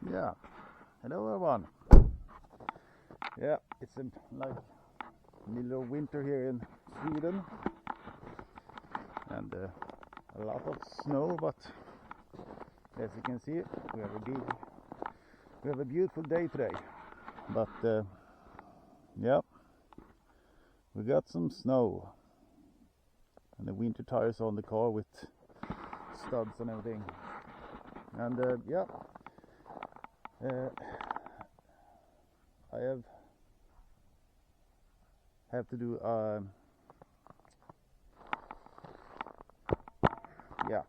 Yeah, hello everyone. Yeah, it's like middle of winter here in Sweden, and a lot of snow. But as you can see, we have a beautiful day today. But yeah, we got some snow, and the winter tires on the car with studs and everything. And yeah. I have to do yeah,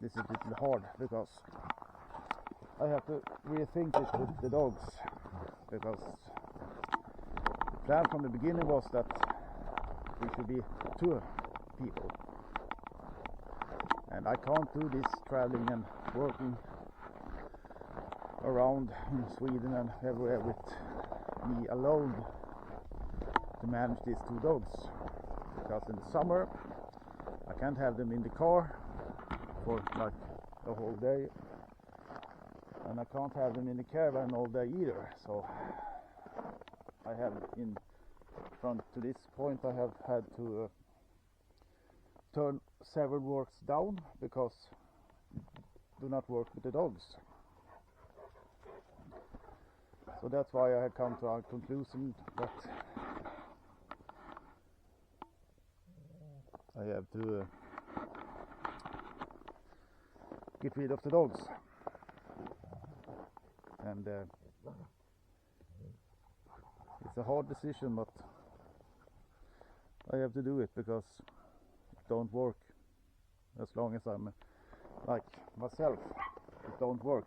this is a little hard because I have to rethink it with the dogs, because the plan from the beginning was that we should be 2 people, and I can't do this traveling and working around in Sweden and everywhere with me alone to manage these 2 dogs, because in the summer I can't have them in the car for like the whole day, and I can't have them in the caravan all day either. So I have, in front to this point, I have had to turn several works down because do not work with the dogs. So that's why I have come to a conclusion that I have to get rid of the dogs. And it's a hard decision, but I have to do it because it don't work. As long as I'm like myself, it don't work.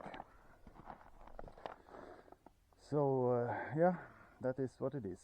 So yeah, that is what it is.